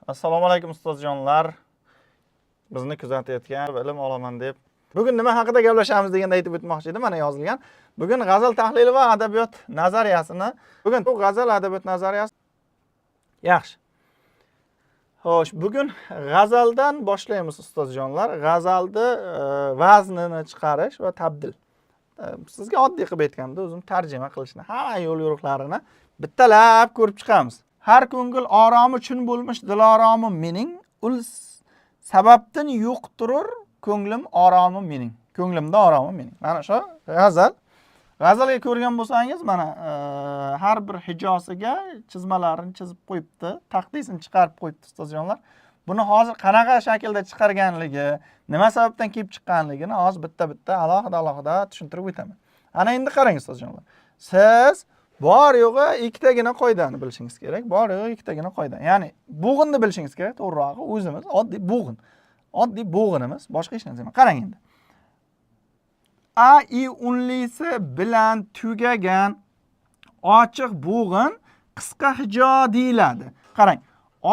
Assalomu alaykum ustozjonlar. Bizni kuzatayotgan bilim olaman deb. Bugun nima haqida gaplashamiz deganda aytib o'tmoqchi edim, mana yozilgan. Bugun g'azal tahlili va adabiyot nazariyasini. Bugun bu g'azal adabiyot nazariyasi yaxshi. Xo'sh, bugun g'azaldan boshlaymiz ustozjonlar. G'azalni vaznini chiqarish va tabdil. Sizga oddiy qilib aytganda, o'zim tarjima qilishni, hamma yo'l yo'riqlarini bittalab ko'rib chiqamiz. Har ko'ngil oromi uchun bo'lmish diloromim mening, ul sababdan yo'qtirur ko'nglim oromim mening. Ko'nglimda oromim mening. Mana shu g'azal. G'azalga ko'rgan bo'lsangiz, mana har bir hijosiga chizmalarini chizib qo'yibdi, taqdisini chiqarib qo'yibdi ustozjonlar. Buni hozir qanaqa shaklda chiqarganligi, nima sababdan kelib chiqqanligini hozir bitta-bitta alohida tushuntirib o'taman. Ana endi qarang ustozjonlar. Siz bor yo'g'i ikkitagina qoidani bilishingiz kerak. Bor yo'g'i ikkitagina qoida. Ya'ni bo'g'inni bilishingiz kerak, to'g'rirog'i o'zimiz oddiy bo'g'in. Oddiy bo'g'inimiz, boshqa hech narsa emas. Qarang endi. A I unlisi bilan tugagan ochiq bo'g'in qisqa hijo deyiladi. Qarang.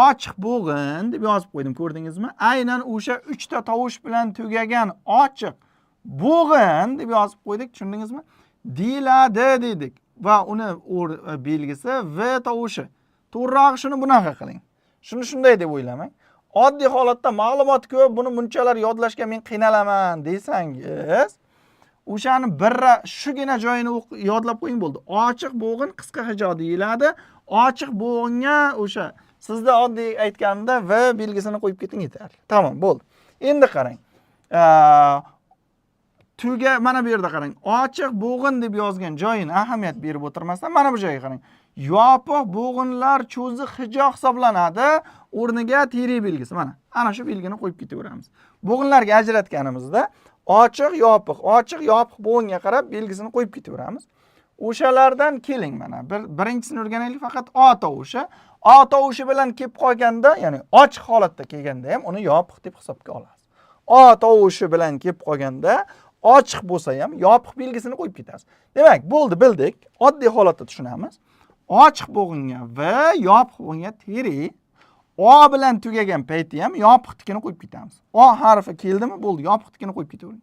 Ochiq bo'g'in deb yozib qo'ydim, ko'rdingizmi? Aynan o'sha 3 ta tovush bilan tugagan ochiq bo'g'in deb yozib qo'ydik, tushundingizmi? Deyiladi dedik. Va uni belgisi V tovushi. To'g'rirog'i shuni bunaqa qiling. Shuni shunday deb o'ylamang. Oddiy holatda ma'lumot ko'p, buni bunchalar yodlashga men qiynalaman desangiz, o'shani birra shugina joyini yodlab qo'ying bo'ldi. Ochiq bo'g'in qisqa hijo deyiladi. Ochiq bo'g'inga o'sha sizda oddiy aytganda V belgisini qo'yib keting yetarli. Tamam, bo'ldi. Endi qarang. Tuga mana bu yerda qarang. Ochiq bo'g'in deb yozgan joyini ahamiyat berib o'tirmasdan mana bu joyga qarang. Yopiq bo'g'inlar cho'zi hijo hisoblanadi. O'rniga tiri belgisi mana. Ana shu belgini qo'yib ketaveramiz. Bo'g'inlarga ajratganimizda ochiq yopiq bo'g'inga qarab belgisini qo'yib ketaveramiz. O'shalardan keling mana. Birinchisini o'rganaylik, faqat O tovushi. O tovushi bilan kelib qolganda, ya'ni ochiq holatda kelganda ham uni yopiq deb hisobga olasiz. O tovushi bilan kelib qolganda ochiq bo'lsa ham yopiq belgisini qo'yib ketasiz. Demak, bo'ldi, bildik. Oddiy holatda tushunamiz. Ochiq bo'g'inga V, yopiq bo'g'inga tiri. O bilan tugagan payti ham yopiq tikini qo'yib ketamiz. O harfi keldimi, bo'ldi, yopiq tikini qo'yib ketavering.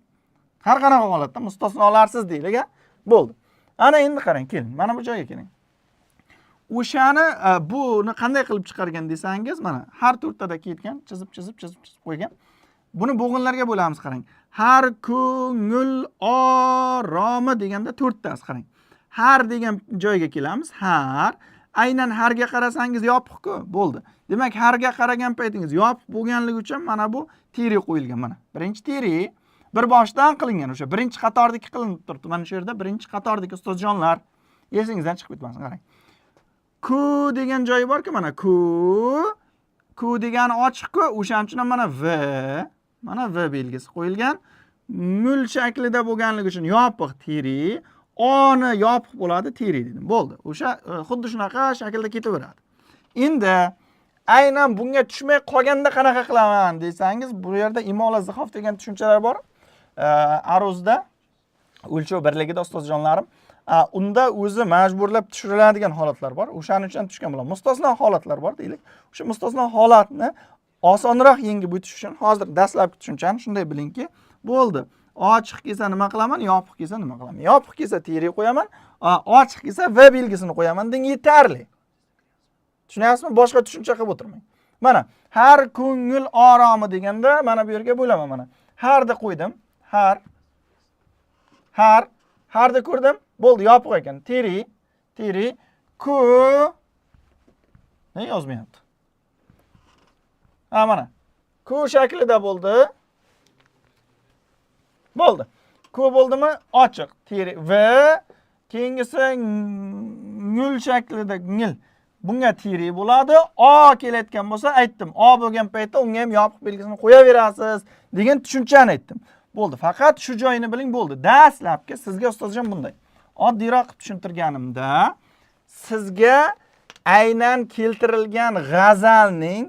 Har qanaqa holatda mustasnolarsiz deylik-a. Bo'ldi. Ana endi qarang, keling. Mana bu joyga keling. O'shani buni qanday qilib chiqargan desangiz, mana har to'rttada ketgan, chizib qo'ygan. Buni bo'g'inlarga bo'lamiz, qarang. Har ko'ngil oromi deganda 4 tasi qarang. Har degan joyga kelamiz. Har. Aynan harga qarasangiz yopiq-ku, bo'ldi. Demak, harga qaragan paytingiz yopiq bo'lganligi uchun mana bu tiri qo'yilgan mana. Birinchi tiri bir boshdan qilingan, o'sha birinchi qatordagi qilinib turibdi. Mana shu yerda birinchi qatordagi ustozjonlar esingizdan chiqib ketmasin, qarang. Ku degan joyi bor-ku, mana ku degani ochiq-ku, o'shaning uchun mana V belgisi qo'yilgan. Mul shaklida bo'lganligi uchun yopiq tiri, O'ni yopiq bo'ladi tiri dedim. Bo'ldi. O'sha xuddi shunaqa shaklda ketaveradi. Endi aynan bunga tushmay qolganda qanaqa qilaman desangiz, bu yerda imola zihof degan tushunchalar bor. Aruzda o'lchov birligida ustozjonlarim, unda o'zi majburlab tushiriladigan holatlar bor. O'shaning uchun tushgan bo'lar. Mustasno holatlar bor deylik. O'sha mustasno holatni osonroq yengib o'tish uchun hozir dastlabki tushunchani shunday bilingki, bo'ldi. Ochiq kelsa nima qilaman, yopiq kelsa nima qilaman? Yopiq kelsa tiri qo'yaman, ochiq kelsa V belgisini qo'yaman deng yetarli. Tushunyapsizmi? Boshqa tushuncha qilib o'tirmang. Mana har ko'ngil oromi deganda mana bu yerga bo'laman mana. Harni qo'ydim. Harni ko'rdim. Bo'ldi, yopiq ekan. Tiri ku ne yozmayapti? Mana. Ku shaklida bo'ldi. Bo'ldi. Ku bo'ldimi? Ochiq. Tiri V. Keyingisi ngul shaklida ngil. Bunga tiri bo'ladi. O kelayotgan bo'lsa aytdim. O bo'lgan paytda unga ham yopiq belgisini qo'yaverasiz degan tushunchani aytdim. Bo'ldi. Faqat shu joyini biling, bo'ldi. Dastlabki sizga ustozjon bunday. Oddiyroq tushuntirganimda sizga aynan keltirilgan g'azalning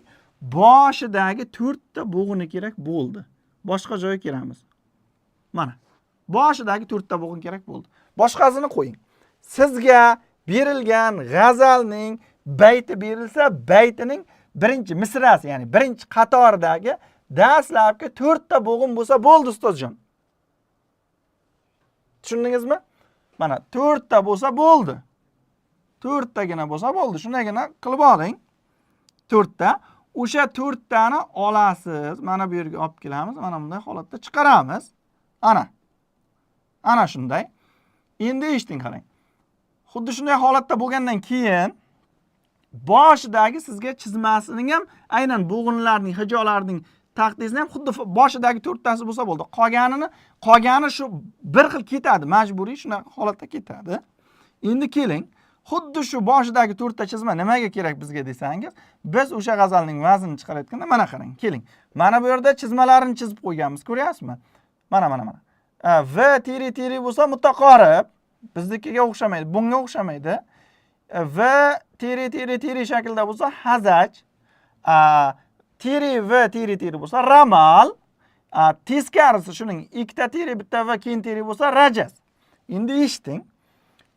boshidagi 4 ta bo'g'ini kerak bo'ldi. Boshqa joyga kelamiz. Mana. Boshidagi 4 ta bo'g'in kerak bo'ldi. Boshqasini qo'ying. Sizga berilgan g'azalning bayti berilsa, baytining birinchi misrasi, ya'ni birinchi qatordagi dastlabki 4 ta bo'g'in bo'lsa bo'ldi ustozjon. Tushundingizmi? Mana 4 ta bo'lsa bo'ldi. 4 tagina bo'lsa bo'ldi. Shundagina qilib oling. 4 ta. O'sha 4 tani olasiz. Mana bu yerga olib kelamiz. Mana bunday holatda chiqaramiz. Ana shunday. Endi eshiting qarang. Xuddi shunday holatda bo'lgandan keyin boshidagi sizga chizmasining ham aynan bo'g'inlarning, hijolarning taqdisini ham xuddi boshidagi 4 tasi bo'lsa bo'ldi. Qolgani shu bir xil ketadi, majburiy shunaqa holatda ketadi. Endi keling, xuddi shu boshidagi 4 ta chizma nimaga kerak bizga desangiz, biz o'sha g'azalning vaznini chiqarayotganda mana qarang, keling. Mana bu yerda chizmalarini chizib qo'yganmiz, ko'ryapsizmi? Mana. V tiri bo'lsa mutaqorib, biznikiga o'xshamaydi, bunga o'xshamaydi. V tiri shaklda bo'lsa hazaj, v tiri bo'lsa ramal, teskarisi shuning ikkita tiri bitta va keyin tiri bo'lsa rajaz. Endi eshiting.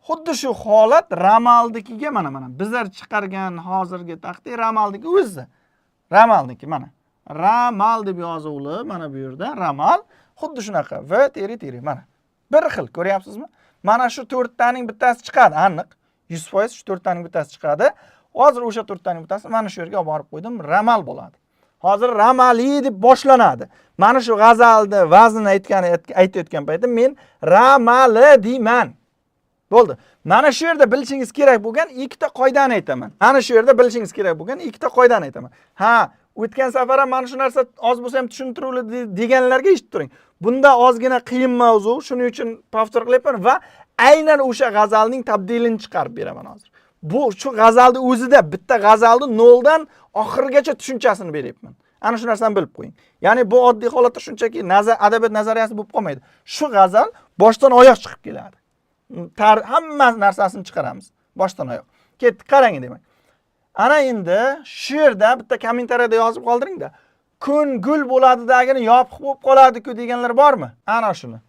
Xuddi shu holat ramalnikiga mana bizlar chiqargan hozirgi taqdir ramaldiki o'zi. Ramalniki mana. Ramal deb yozuvli mana bu yerda ramal xuddi shunaqa v tiri mana. Bir xil, ko'ryapsizmi? Mana shu 4 taning bittasi chiqadi, aniq. 100% shu 4 taning bittasi chiqadi. Hozir o'sha 4 taning bittasi mana shu yerga olib borib qo'ydim, ramal bo'ladi. Hozir ramali deb boshlanadi. Mana shu g'azalni vaznini aytayotgan paytda men ramali deyman. Bo'ldi. Mana shu yerda bilishingiz kerak bo'lgan ikkita qoidani aytaman. Ha, o'tgan safar ham mana shu narsa oz bo'lsa ham tushuntiruvli deganlarga eshitib turing. Bunda ozgina qiyin mavzu, shuning uchun повтор qilyapman va aynan o'sha g'azalning tabdilini chiqarib beraman hozir. Bu shu g'azalning o'zida bitta g'azalni noldan oxirigacha tushunchasini beryapman. Ana shu narsani bilib qo'ying. Ya'ni bu oddiy holatda shunchaki adabiyot nazariyasi bo'lib qolmaydi. Shu g'azal boshdan oyoq chiqib keladi. Hamma narsasini chiqaramiz boshdan oyoq. Ketdi, qarang demak. Ana endi shu yerda bitta kommentariyada yozib qoldiring-da. Kun gul bo'ladidagini yopiq bo'lib qoladi-ku deganlar bormi? Ana shuni.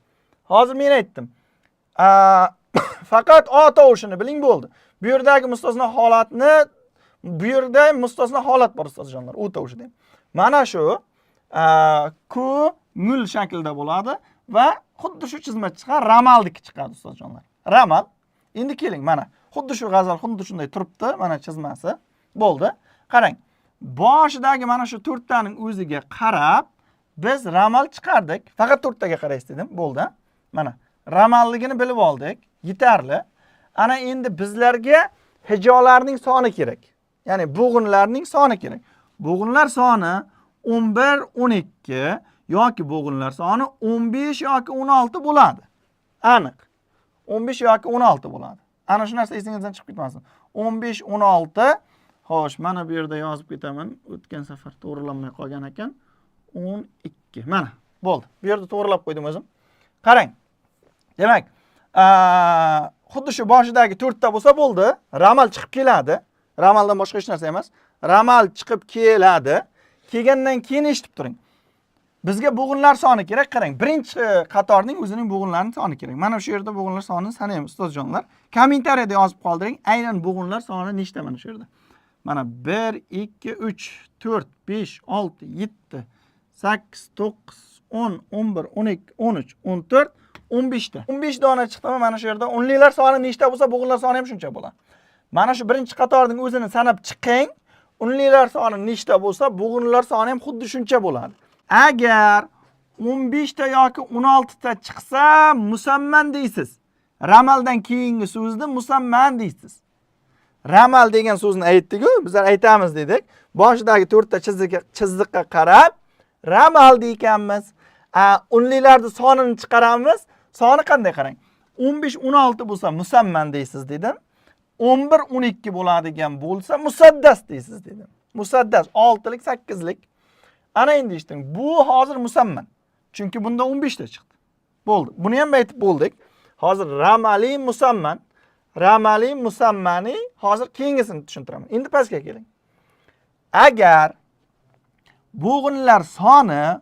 Hozir men aytdim. Faqat o tovushini biling bo'ldi. Bu yerdagi mustasno holatni, bu yerda mustasno holat bor ustozjonlar, u tovushida. Mana shu ku gul shaklda bo'ladi va xuddi shu chizma chiqar, ramaldiki chiqadi ustozjonlar. Ramal. Endi keling, mana xuddi shu g'azal xuddi shunday turibdi, mana chizmasi. Bo'ldi. Qarang. Boshidagi mana shu 4 taning o'ziga qarab biz ramal chiqardik. Faqat 4 taga qaraysiz dedim. Bo'ldi. Mana ramalligini bilib oldik. Yetarli. Ana endi bizlarga hijolarning soni kerak. Ya'ni bo'g'inlarning soni kerak. Bo'g'inlar soni 11, 12 yoki bo'g'inlar soni 15 yoki 16 bo'ladi. Aniq. 15 yoki 16 bo'ladi. Ana shu narsa esingizdan chiqib ketmasin. 15, 16. Xo'sh, mana bu yerda yozib ketaman. O'tgan safar to'g'rilanmay qolgan ekan. 12. Mana, bo'ldi. Bu yerda to'g'rilab qo'ydim o'zim. Qarang. Demak, xuddi shu boshidagi 4 ta bo'lsa bo'ldi. Ramal chiqib keladi. Ramaldan boshqa hech narsa emas. Ramal chiqib keladi. Kelgandan keyin eshitib turing. Bizga bo'g'inlar soni kerak. Qarang, birinchi qatorning o'zining bo'g'inlarining soni kerak. Mana shu yerda bo'g'inlar sonini sanaymiz ustozjonlar. Kommentariyada yozib qoldiring. Aynan bo'g'inlar soni nechta mana shu yerda? Mana 1, 2, 3, 4, 5, 6, 7, 8, 9, 10, 11, 12, 13, 14, 15 ta. 15 dona chiqdimi mana shu yerda? O'nlilar soni nechta bo'lsa, bo'g'inlar soni ham shuncha bo'ladi. Mana shu birinchi qatorning o'zini sanab chiqing. O'nlilar soni nechta bo'lsa, bo'g'inlar soni ham xuddi shuncha bo'ladi. Agar 15 ta yoki 16 ta chiqsa, musamman deysiz. Ramaldan keyingi so'zni musamman deysiz. Ramal degan so'zni aytdik-ku, bizlar aytamiz dedik. Boshidagi 4 ta chiziqqa qarab ramal deykanmiz. O'nlilarning sonini chiqaramiz. Soni qanday qarang? 15, 16 bo'lsa musamman deysiz dedim. 11, 12 bo'ladigan bo'lsa musaddas deysiz dedim. Musaddas 6lik, 8lik. Ana endi eshiting. Bu hozir musamman. Chunki bunda 15 ta chiqdi. Bo'ldi. Buni ham aytib bo'ldik. Hozir ramali musamman. Ramali musammani hozir keyingisini tushuntiraman. Endi pastga keling. Agar bo'g'inlar soni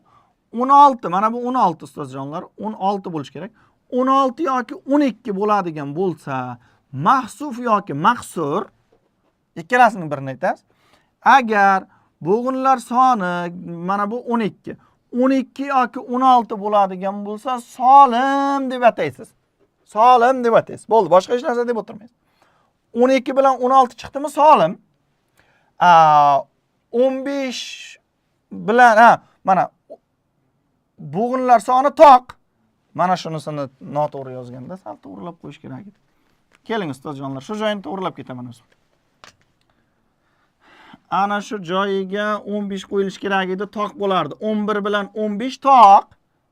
16, mana bu 16 ustozjonlar, 16 bo'lish kerak. 16 yoki 12 bo'ladigan bo'lsa, mahsuf yoki maqsur ikkalasining birini aytasiz. Agar bo'g'inlar soni mana bu 12. 12 yoki 16 bo'ladigan bo'lsa, solim deb ataysiz. Solim deb ataysiz. Bo'ldi, boshqa hech narsa deb o'tirmaysiz. 12 bilan 16 chiqdimi? Solim. 15 bilan mana bo'g'inlar soni toq. Mana shunisini noto'g'ri yozganda sal to'g'rilab qo'yish kerak edi. Keling ustozjonlar, shu joyini to'g'rilab ketaman o'zim. Ana shu joyiga 15 qo'yilish kerak edi, toq bo'lardi. 11 bilan 15 toq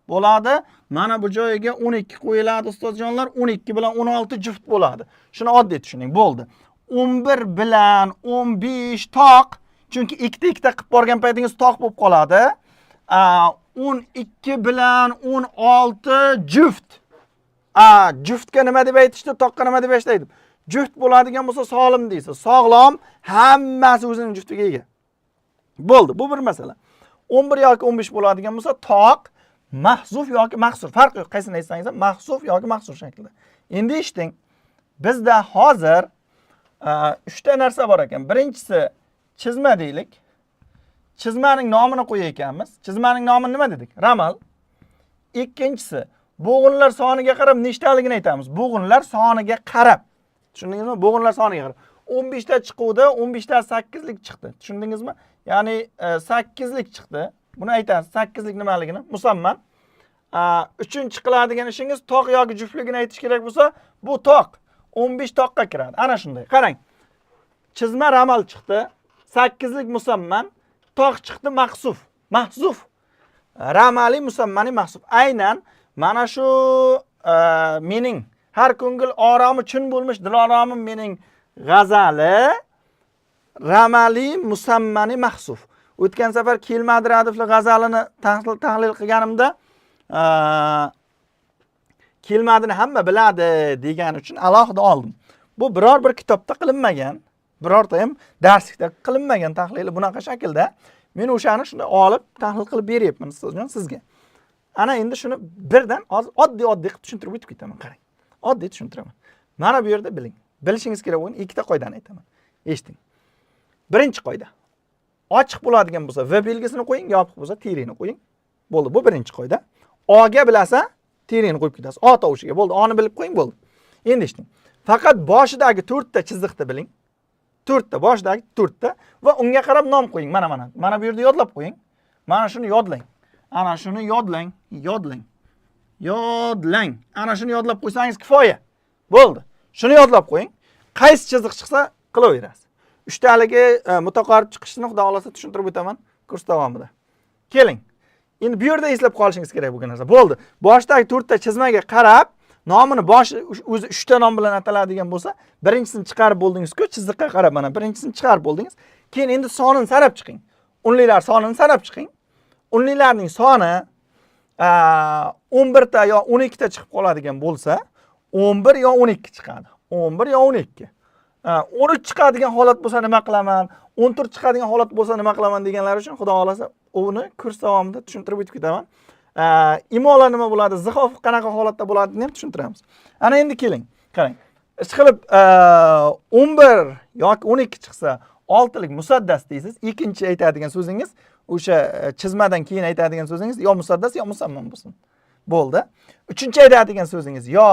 bo'ladi. Mana bu joyiga 12 qo'yiladi ustozjonlar. 12 bilan 16 juft bo'ladi. Shuni oddiy tushuning, bo'ldi. 11 bilan 15 toq, chunki ikkita qilib borgan paytingiz toq bo'lib qoladi. 12 bilan 16 juft. Juftga nima deb aytishdi? Toqqa nima deb aytishdi? Juft bo'ladigan bo'lsa solim deysiz. Sog'lom, hammasi o'zining juftiga ega. Bo'ldi, bu bir masala. 11 yoki 15 bo'ladigan bo'lsa toq, mahzuf yoki mahsur. Farq yo'q, qaysini aytsangiz ham mahzuf yoki mahsur shaklida. Endi eshiting. Bizda hozir 3 ta narsa bor ekan. Birinchisi chizma deylik. Chizmaning nomini qo'yar ekanmiz. Chizmaning nomini nima dedik? Ramal. Ikkinchisi bo'g'inlar soniga qarab nechtaligini aytamiz. Bo'g'inlar soniga qarab. Tushundingizmi? Bo'g'inlar soniga qarab. 15 ta chiquvdi, 15 ta 8 lik chiqdi. Tushundingizmi? Ya'ni 8 lik chiqdi. Buni aytasiz, 8 lik nimaligini? Musamman. Uchinchi qiladigan ishingiz toq yoki juftligini aytish kerak bo'lsa, bu toq 15 toqqa kiradi. Ana shunday. Qarang. Chizma ramal chiqdi, 8 lik musamman, toq chiqdi mahsuf. Mahzuf. Ramali musammani mahsuf. Aynan mana shu mening har ko'ngil oromi chin bo'lmish diloromim mening g'azali ramali musammani mahsuf. O'tgan safar Kelmadir Adifli g'azalini tahlil qilganimda Kelmadini hamma biladi degan uchun alohida oldim. Bu biror bir kitobda qilinmagan, birorta ham darslikda qilinmagan tahlili bunaqa shaklda. Men o'shani shunday olib tahlil qilib beryapman ustozjon sizga. Ana endi shuni birdan oddiy qilib tushuntirib o'tib ketaman, qarang. Oddiy tushuntiraman. Mana bu yerda biling. Bilishingiz kerak bo'lgan ikkita qoidani aytaman. Eshiting. Birinchi qoida. Ochiq bo'ladigan bo'lsa V belgisini qo'ying, yopiq bo'lsa tirini qo'ying. Bo'ldi, bu birinchi qoida. O ga bilasa, tirini qo'yib ketasiz. O tovushiga bo'ldi, O'ni bilib qo'ying, bo'ldi. Endi eshiting. Faqat boshidagi 4 ta chiziqni biling. 4 ta, boshidagi 4 ta va unga qarab nom qo'ying. Mana. Mana bu yerda yodlab qo'ying. Mana shuni yodlang. Ana shuni yodlang. Ana shuni yodlab qo'ysangiz kifoya. Bo'ldi. Shuni yodlab qo'ying. Qaysi chiziq chiqsa qilaverasiz. 3 taligi mutaqorib chiqishini xudo xolasa tushuntirib o'taman kurs davomida. Keling. Endi bu yerda eslab qolishingiz kerak bo'lgan narsa. Bo'ldi. Boshdagi 4 ta chizmaga qarab nomini o'zi 3 ta nom bilan ataladigan bo'lsa, birinchisini chiqarib bo'ldingiz-ku, chiziqqa qarab mana birinchisini chiqarib bo'ldingiz. Keyin endi sonini sanab chiqing. Unlilar sonini sanab chiqing. Unlilarning soni 11 ta yo 12 ta chiqib qoladigan bo'lsa, 11 yo 12 chiqadi. 11 yo 12. 13 chiqadigan holat bo'lsa nima qilaman? 14 chiqadigan holat bo'lsa nima qilaman deganlar uchun xudo xolasa uni kurs davomida tushuntirib o'tib ketaman. Imola nima bo'ladi, zihof qanaqa holatda bo'ladini ham tushuntiramiz. Ana endi keling, qarang. Ishqilib 11 yoki 12 chiqsa 6 lik musaddas deysiz. Ikkinchi aytadigan so'zingiz o'sha chizmadan keyin aytadigan so'zingiz yo musaddas yo musamman bo'lsin. Bo'ldi. Uchinchi aytadigan so'zingiz yo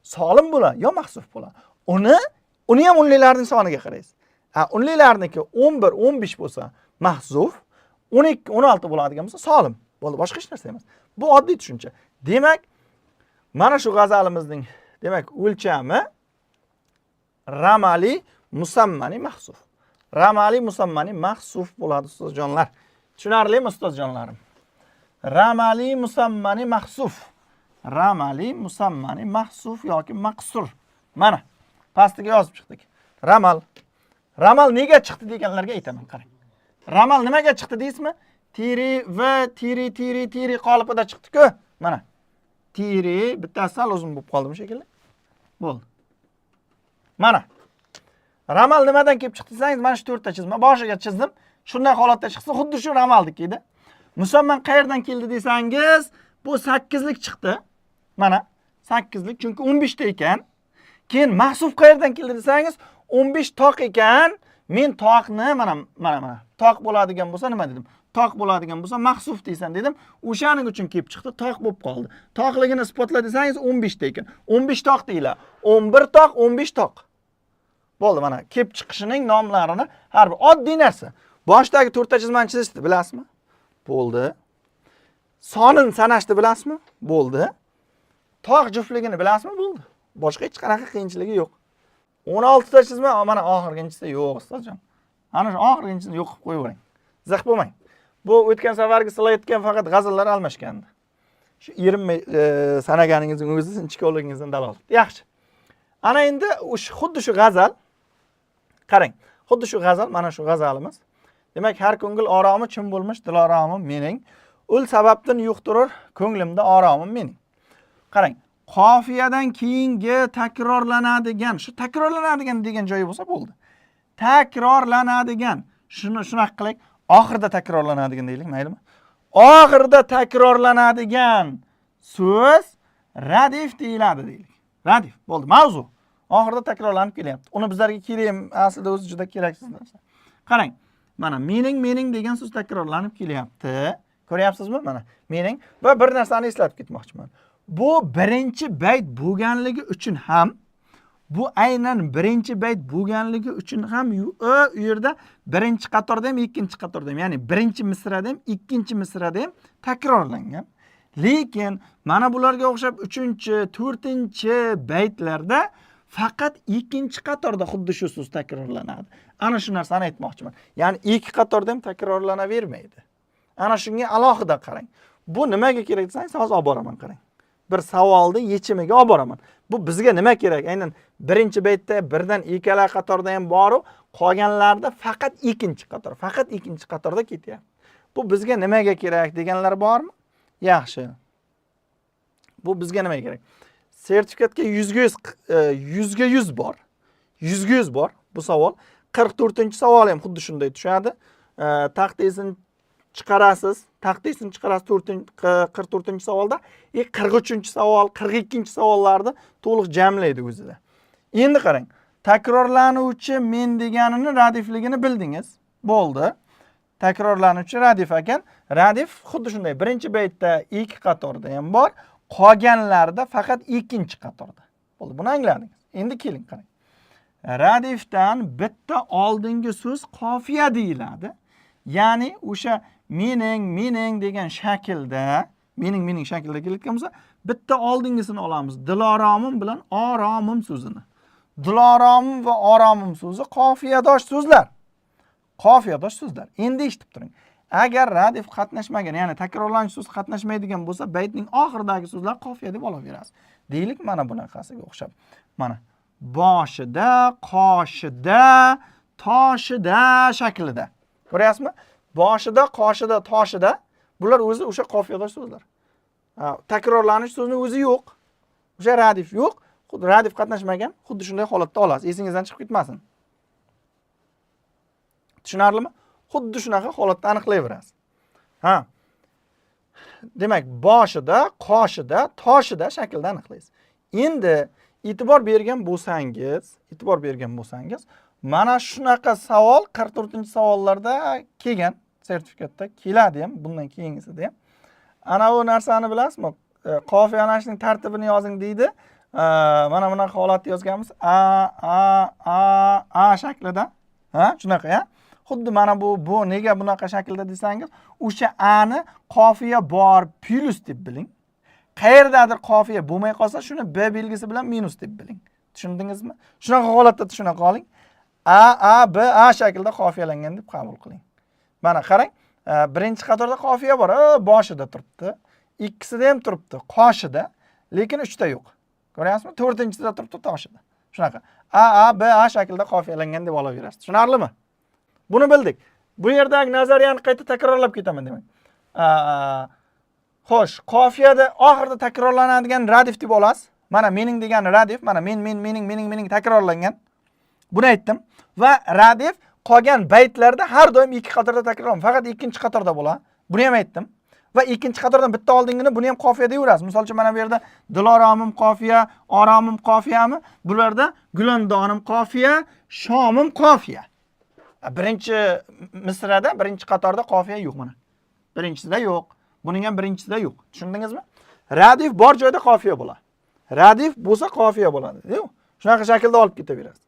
solim bo'ladi, yo mahsuf bo'ladi. Uni ham unlilarning soniga qaraysiz. Unlilarniki 11, 15 bo'lsa mahzuf, 12, 16 bo'ladigan bo'lsa solim. Bo'ldi, boshqa hech narsa emas. Bu oddiy tushuncha. Demak, mana shu g'azalimizning o'lchami ramali musammani mahsuf. Ramali musammani mahsuf bo'ladi ustozjonlar. Tushunarlimi ustozjonlarim? Ramali musammani mahsuf. Ramali musammani mahsuf yoki maqsur. Mana pastiga yozib chiqdik. Ramal nega chiqdi deganlarga aytaman, qarang. Ramal nimaga chiqdi deysizmi? Tiri va tiri qolipida chiqdi-ku. Mana. Tiri bittasi sal uzun bo'lib qoldimi shekilli? Bo'ldi. Mana. Ramal nimadan kelib chiqdi desangiz, mana shu 4 ta chizma boshiga chizdim. Shunday holatda chiqsa, xuddi shu ramaldek edi. Musamman qayerdan keldi desangiz, bu 8 lik chiqdi. Mana 8 lik, chunki 15 ta ekan. Keyin mahsuf qayerdan keldi desangiz, 15 toq ekan. Men toqni mana Toq bo'ladigan bo'lsa nima dedim? Toq bo'ladigan bo'lsa mahsuf deysan dedim. O'shaning uchun kelib chiqdi, toq bo'lib qoldi. Toqligini isbotla desangiz 15 ta ekan. 15 toq deylar. 11 toq, 15 toq. Bo'ldi, mana kelib chiqishining nomlarini har bir oddiy narsa. Boshdagi to'rtta chizmani chizishni bilasizmi? Bo'ldi. Sonini sanashni bilasizmi? Bo'ldi. Toq juftligini bilasizmi? Bo'ldi. Boshqa hech qanaqa qiyinchiligi yo'q. 16 ta chizma, mana oxirginchisi yo'q, ustozjon. Ana shu oxirginchisini yo'q qilib qo'yavering. Ziq bo'lmang. Bu o'tgan safargi slaydga faqat g'azallar almashgandi. Shu 20 sanaganingizning o'zi sinchkovligingizdan dalolat. Yaxshi. Ana endi xuddi shu g'azal. Qarang, xuddi shu g'azal, mana shu g'azalimiz. Demak, har ko'ngil oromi chin bo'lmish diloromim mening. Ul sababdan yo'qtirur ko'nglimda oromim mening. Qarang, qofiyadan keyingi takrorlanadigan, shu takrorlanadigan degan joyi bo'lsa bo'ldi. Takrorlanadigan, shuni shunaqa qiling, oxirida takrorlanadigan deylik, maylimi? Oxirida takrorlanadigan so'z radif deyiladi deylik. Radif bo'ldi, mavzu. Oxirida takrorlanib kelyapti. Uni bizlarga kerak, aslida o'zi juda keraksiz narsa. Qarang, mana mening degan so'z takrorlanib kelyapti. Ko'ryapsizmi? Mana mening va bir narsani eslatib ketmoqchiman. Bu birinchi bayt bo'lganligi uchun ham, bu aynan birinchi bayt bo'lganligi uchun ham u yerda birinchi qatorda ham, ikkinchi qatorda ham, ya'ni birinchi misrada ham, ikkinchi misrada ham takrorlangan. Lekin mana bularga o'xshab 3-chi, 4-chi baytlarda faqat ikkinchi qatorda xuddi shu so'z takrorlanadi. Ana shu narsani aytmoqchiman. Ya'ni ikki qatorda ham takrorlanavermaydi. Ana shunga alohida qarang. Bu nimaga kerak desangiz, hozir olib boraman, qarang. Bir savolni yechimiga olib boraman. Bu bizga nima kerak? Aynan birinchi baytda birdan ikkala qatorda ham bor-u, qolganlarda faqat ikkinchi qator, faqat ikkinchi qatorda ketyapti. Bu bizga nimaga kerak deganlar bormi? Yaxshi. Bu bizga nimaga kerak? Sertifikatga 100 ga 100 bor. 100 ga 100 bor bu savol. 44-savol ham xuddi shunday tushadi. Taqdisini chiqarasiz. Taqdisini chiqarasiz 44-savolda, 43-savol, 42-savollarni to'liq jamlaydi o'zida. Endi qarang. Takrorlanuvchi men deganini radifligini bildingiz. Bo'ldi. Takrorlanuvchi radif ekan. Radif xuddi shunday. Birinchi baytda ikki qatorda ham bor. Qolganlarda faqat ikkinchi qatorda. Bo'ldi, buni angladingiz. Endi keling qarang. Radifdan bitta oldingi so'z qofiya deyiladi. Ya'ni o'sha mening degan shaklda, mening shaklda kelayotgan bo'lsa, bitta oldingisini olamiz. Diloromim bilan oromim so'zini. Diloromim va oromim so'zi qofiyadosh so'zlar. Qofiyadosh so'zlar. Endi eshitib turing. Agar radif qatnashmagan, ya'ni takrorlanuvchi so'z qatnashmaydigan bo'lsa, baytning oxiridagi so'zlar qofiya deb olaverasiz. Deylik mana bunaqasiga o'xshab. Mana boshida, qoshida, toshida shaklida. Ko'ryapsizmi? Boshida, qoshida, toshida bular o'zi o'sha qofiyadosh so'zlar. Takrorlanish so'zining o'zi yo'q. O'sha radif yo'q. Xuddi radif qatnashmagan, xuddi shunday holatda olasiz. Esingizdan chiqib ketmasin. Tushunarlimi? Xuddi shunaqa holatda aniqlayverasiz. Demak, boshida, qoshida, toshida shaklda aniqlaysiz. Endi e'tibor bergan bo'lsangiz, mana shunaqa savol 44-savollarda kelgan, sertifikatda keladi ham, bundan keyingisida ham. Ana bu narsani bilasizmi? Qofiyalanishning tartibini yozing deydi. Mana bunaqa holatda yozganmiz. A shaklida. Shunaqa, ya. Xuddi mana bu nega bunaqa shaklda desangiz, o'sha ani qofiya bor plus deb biling. Qayerdadir qofiya bo'lmay qolsa, shuni b belgisi bilan minus deb biling. Tushundingizmi? Shunaqa holatda tushuna qoling. B shaklda qofiyalangan deb qabul qiling. Mana qarang, birinchi qatorda qofiya bor, boshida turibdi. Ikkisida ham turibdi, qoshida, lekin 3ta yo'q. Ko'ryapsizmi? 4-chisida turibdi, toshida. Shunaqa. B shaklda qofiyalangan deb olaverasiz. Tushunarlimi? Buni bildik. Bu yerdagi nazariyani qayta takrorlab ketaman demak. Xo'sh, qofiyada oxirida takrorlanadigan radif deb olasiz. Mana mening degan radif, mana mening takrorlangan. Buni aytdim. Va radif qolgan baytlarda har doim ikki qatorda takrorlanadi. Faqat ikkinchi qatorda bo'ladi. Buni ham aytdim. Va ikkinchi qatordan bitta oldingini buni ham qofiya deyverasiz. Misol uchun mana bu yerda diloromim qofiya, oromim qofiyami? Bularda gulandonim qofiya, shomim qofiya. Birinchi misrada, birinchi qatorda qofiya yo'q mana. Birinchisida yo'q. Buning ham birinchisida yo'q. Tushundingizmi? Radif bor joyda qofiya bo'ladi. Radif bo'lsa qofiya bo'ladi, deydi. Shunaqa shaklda olib ketaverasiz.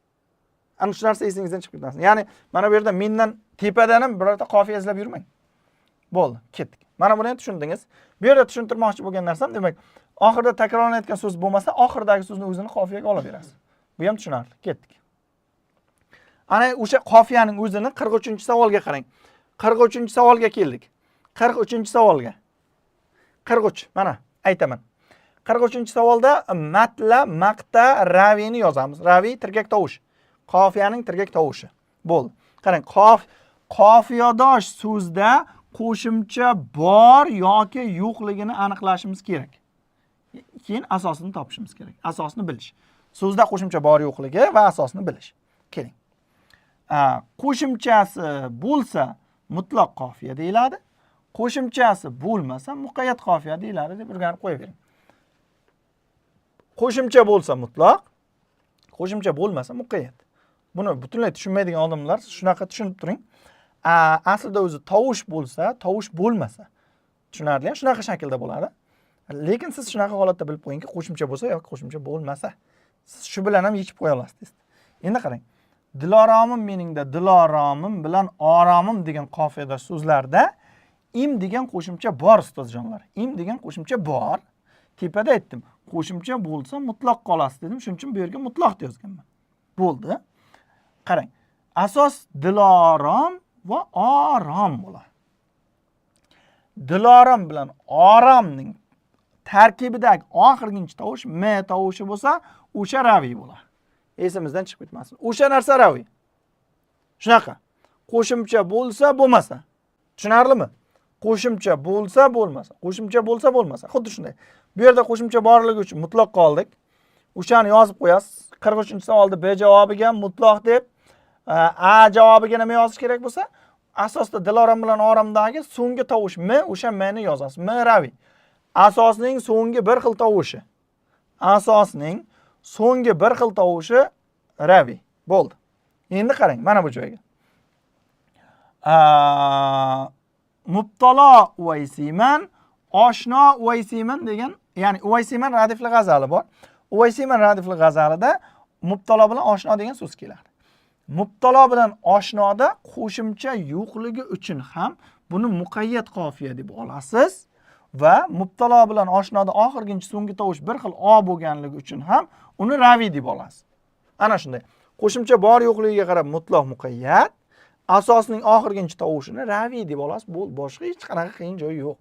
Ana shu narsa esingizdan chiqib ketmasin. Ya'ni mana bu yerda mendan tepadan ham birorta qofiya izlab yurmang. Bo'ldi, ketdik. Mana buni ham tushundingiz. Bu yerda tushuntirmoqchi bo'lgan narsam, demak, oxirida takrorlanayotgan so'z bo'lmasa, oxiridagi so'zni o'zini qofiyaga olaverasiz. Bu ham tushunarli. Ketdik. Ana o'sha qofiyaning o'zini 43-savolga qarang. 43-savolga keldik. 43-savolga. 43. Mana aytaman. 43-savolda matla, maqta, ravini yozamiz. Ravi tirgak tovush. Qofiyaning tirgak tovushi. Bo'ldi. Qarang, qofiyadosh so'zda qo'shimcha bor yoki yo'qligini aniqlashimiz kerak. Keyin asosini topishimiz kerak. Asosni bilish. So'zda qo'shimcha bor yo'qligi va asosni bilish. Keling. Qo'shimchasi bo'lsa mutlaq qofiya deyiladi. Qo'shimchasi bo'lmasa muqayyat qofiya deyiladi deb o'rganib qo'yavering. Qo'shimcha bo'lsa mutlaq, qo'shimcha bo'lmasa muqayyat. Buni butunlay tushunmaydigan odamlar shunaqa tushunib turing. Aslida o'zi tovush bo'lsa, tovush bo'lmasa. Tushunarli, shunaqa shaklda bo'ladi. Lekin siz shunaqa holatda bilib qo'yingki, qo'shimcha bo'lsa yoki qo'shimcha bo'lmasa. Siz shu bilan ham yechib qo'ya olasiz. Endi qarang. Diloromim meningda diloromim bilan oromim degan qofiyada so'zlarda im degan qo'shimcha bor ustozjonlar. Im degan qo'shimcha bor. Tepada aytdim. Qo'shimcha bo'lsa mutlaq qolasiz dedim. Shuning uchun bu yerga mutlaq deb yozganman. Bo'ldi. Qarang. Asos dilorom va orom bo'ladi. Dilorom bilan oromning tarkibidagi oxirgi tovush m tovushi bo'lsa, o'sha raviy bo'ladi. Esimizdan chiqib ketmasin. O'sha narsa raviy. Shunaqa. Qo'shimcha bo'lsa, bo'lmasa. Tushunarlimi? Qo'shimcha bo'lsa, bo'lmasa. Qo'shimcha bo'lsa, bo'lmasa. Xuddi shunday. Bu yerda qo'shimcha borligi uchun mutlaq qoldik. O'shani yozib qo'yasiz. 43-savolda B javobiga mutlaq deb, A javobiga nima yozish kerak bo'lsa, asosda dilorom bilan oromdagi so'nggi tovush m, o'sha m ni yozasiz. M raviy. Asosning so'nggi bir xil tovushi. Asosning so'nggi bir xil tovushi raviy. Bo'ldi. Endi qarang, mana bu joyga. Mubtalo uvaysiman, oshno uvaysiman degan, ya'ni uvaysiman radifli g'azali bor. Uvaysiman radifli g'azalida mubtalo bilan oshno degan so'z keladi. Mubtalo bilan oshnoda qo'shimcha yo'qligi uchun ham buni muqayyat qofiya deb olasiz va mubtalo bilan oshnoda oxirgi so'nggi tovush bir xil o bo'lganligi uchun ham uni raviy deb olasiz. Ana shunday. Qo'shimcha bor yo'qligiga qarab mutlaq muqayyat, asosning oxirgi tovushini raviy deb olasiz. Bu boshqa hech qanaqa qiyin joyi yo'q.